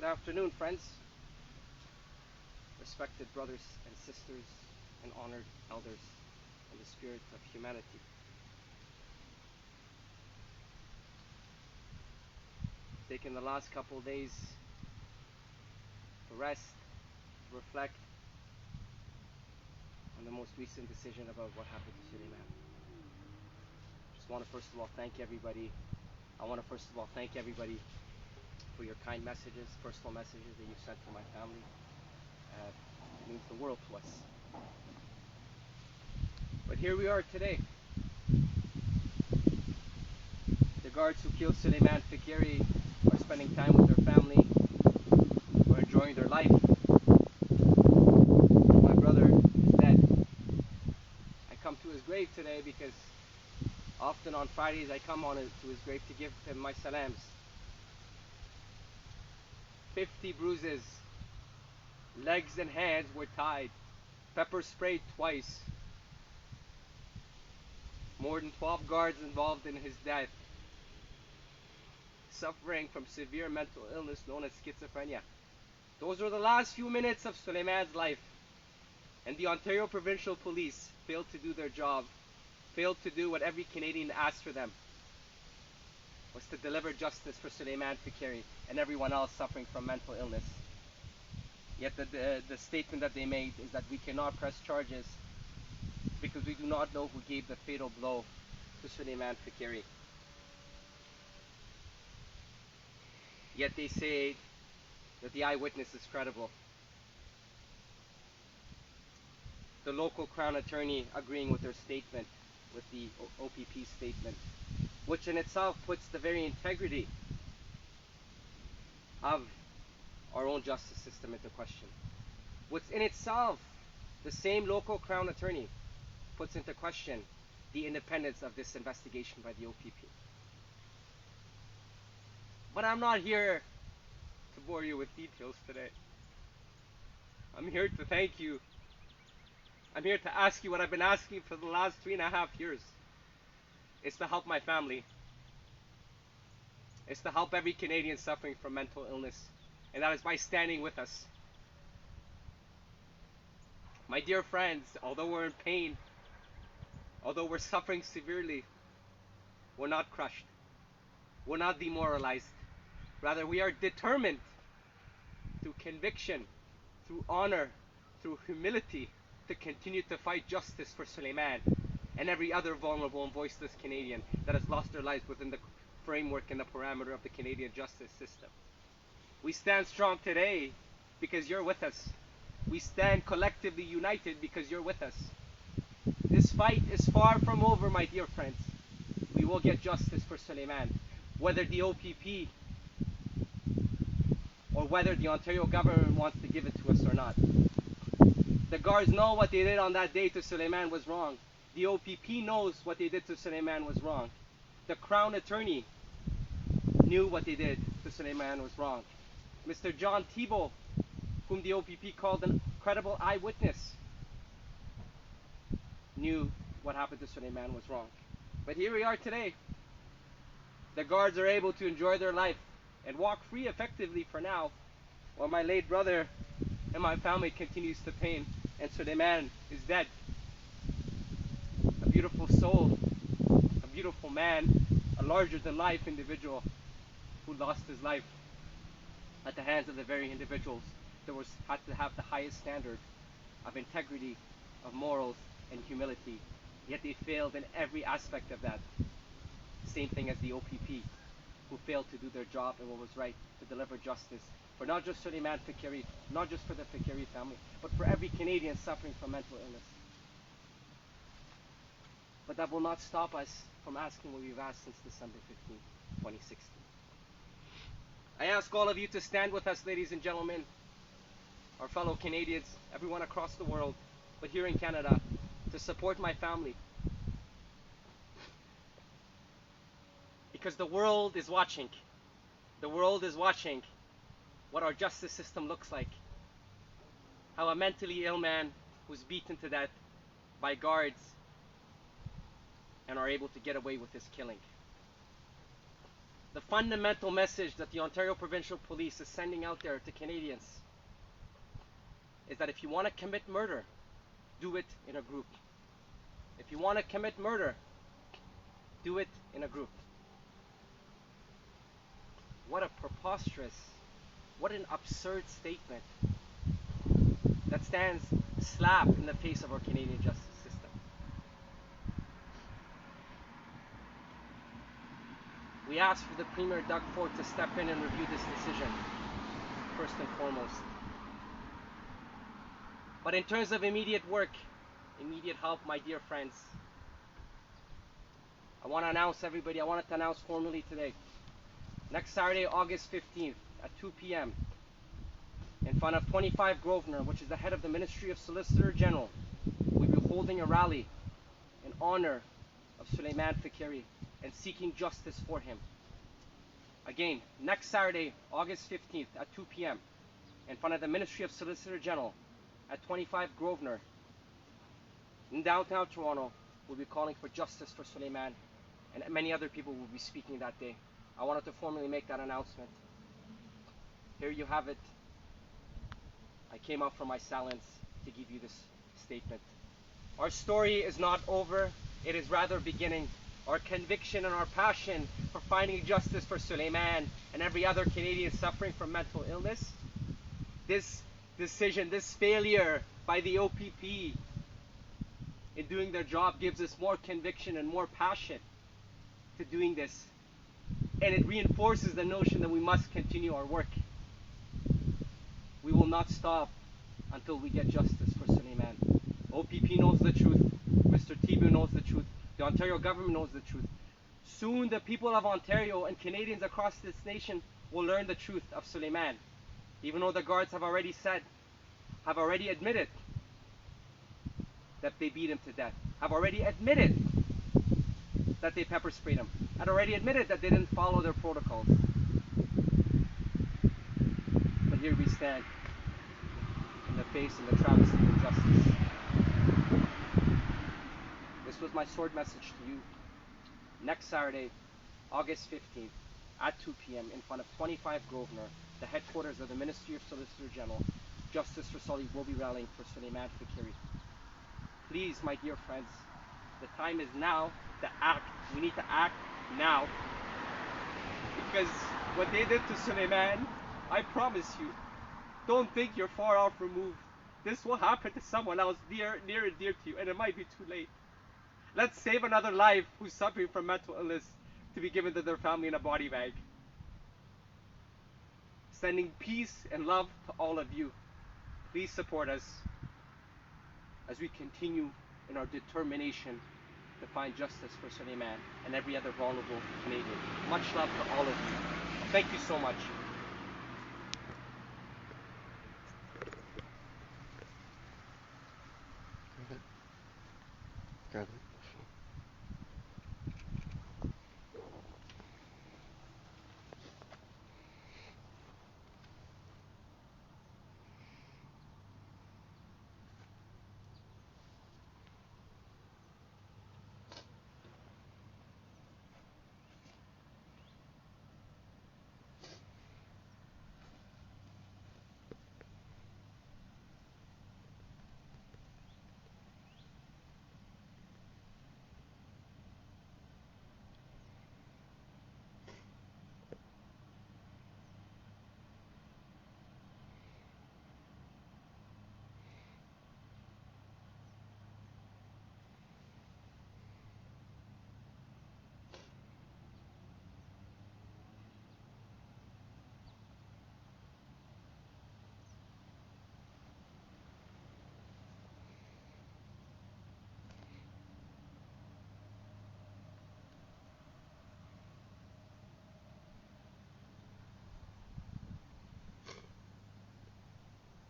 Good afternoon, friends, respected brothers and sisters, and honored elders in the spirit of humanity. Taking the last couple of days to rest, to reflect on the most recent decision about what happened to Suleiman. Just want to first of all thank everybody. I want to first of all thank everybody for your kind messages, personal messages that you've sent to my family. It means the world to us. But here we are today. The guards who killed Suleiman Faqiri are spending time with their family, are enjoying their life. My brother is dead. I come to his grave today because often on Fridays I come to his grave to give him my salams. 50 bruises, legs and hands were tied, pepper sprayed twice. More than 12 guards involved in his death, suffering from severe mental illness known as schizophrenia. Those were the last few minutes of Suleiman's life, and the Ontario Provincial Police failed to do their job, failed to do what every Canadian asked for them, was to deliver justice for Suleiman Faqiri and everyone else suffering from mental illness. Yet the statement that they made is that we cannot press charges because we do not know who gave the fatal blow to Suleiman Faqiri. Yet they say that the eyewitness is credible. The local Crown Attorney agreeing with their statement, with the OPP statement, which in itself puts the very integrity of our own justice system into question. Which in itself, the same local Crown Attorney puts into question the independence of this investigation by the OPP. But I'm not here to bore you with details today. I'm here to thank you. I'm here to ask you what I've been asking for the last 3.5 years. It's to help my family. It's to help every Canadian suffering from mental illness. And that is by standing with us. My dear friends, although we're in pain, although we're suffering severely, we're not crushed. We're not demoralized. Rather, we are determined through conviction, through honor, through humility, to continue to fight justice for Suleiman and every other vulnerable and voiceless Canadian that has lost their lives within the framework and the parameter of the Canadian justice system. We stand strong today because you're with us. We stand collectively united because you're with us. This fight is far from over, my dear friends. We will get justice for Suleiman, whether the OPP or whether the Ontario government wants to give it to us or not. The guards know what they did on that day to Suleiman was wrong. The OPP knows what they did to Suleiman was wrong. The Crown Attorney knew what they did to Suleiman was wrong. Mr. John Thibault, whom the OPP called a credible eyewitness, knew what happened to Suleiman was wrong. But here we are today. The guards are able to enjoy their life and walk free effectively for now, while my late brother and my family continues to pain, and Suleiman is dead. A beautiful soul, a beautiful man, a larger-than-life individual who lost his life at the hands of the very individuals that had to have the highest standard of integrity, of morals, and humility. Yet they failed in every aspect of that. Same thing as the OPP, who failed to do their job and what was right to deliver justice for not just Suleiman Faqiri, not just for the Faqiri family, but for every Canadian suffering from mental illness. But that will not stop us from asking what we've asked since December 15, 2016. I ask all of you to stand with us, ladies and gentlemen, our fellow Canadians, everyone across the world, but here in Canada, to support my family. Because the world is watching. The world is watching what our justice system looks like. How a mentally ill man was beaten to death by guards and are able to get away with his killing. The fundamental message that the Ontario Provincial Police is sending out there to Canadians is that if you want to commit murder, do it in a group. If you want to commit murder, do it in a group. What a preposterous, what an absurd statement that stands slap in the face of our Canadian justice system. We ask for the Premier Doug Ford to step in and review this decision, first and foremost. But in terms of immediate work, immediate help, my dear friends, I want to announce formally today, next Saturday, August 15th at 2 p.m., in front of 25 Grosvenor, which is the head of the Ministry of Solicitor General, we'll be holding a rally in honor of Suleiman Faqiri and seeking justice for him. Again, next Saturday, August 15th at 2 p.m., in front of the Ministry of Solicitor General at 25 Grosvenor, in downtown Toronto, we'll be calling for justice for Suleiman, and many other people will be speaking that day. I wanted to formally make that announcement. Here you have it. I came out from my silence to give you this statement. Our story is not over. It is rather beginning. Our conviction and our passion for finding justice for Suleiman and every other Canadian suffering from mental illness, this decision, this failure by the OPP in doing their job gives us more conviction and more passion to doing this. And it reinforces the notion that we must continue our work. We will not stop until we get justice for Suleiman. OPP knows the truth. Mr. Tibu knows the truth. The Ontario government knows the truth. Soon the people of Ontario and Canadians across this nation will learn the truth of Suleiman. Even though the guards have already admitted that they beat him to death, have already admitted that they pepper sprayed him, had already admitted that they didn't follow their protocols. But here we stand in the face of the travesty of injustice. This was my sword message to you. Next Saturday, August 15th, at 2 p.m. in front of 25 Grosvenor, the headquarters of the Ministry of Solicitor General, Justice for Sully will be rallying for Suleiman Faqiri. Please, my dear friends, the time is now to act. We need to act now. Because what they did to Suleiman, I promise you, don't think you're far off removed. This will happen to someone else near and dear to you, and it might be too late. Let's save another life who's suffering from mental illness to be given to their family in a body bag. Sending peace and love to all of you. Please support us as we continue in our determination to find justice for Suleiman and every other vulnerable Canadian. Much love to all of you. Thank you so much.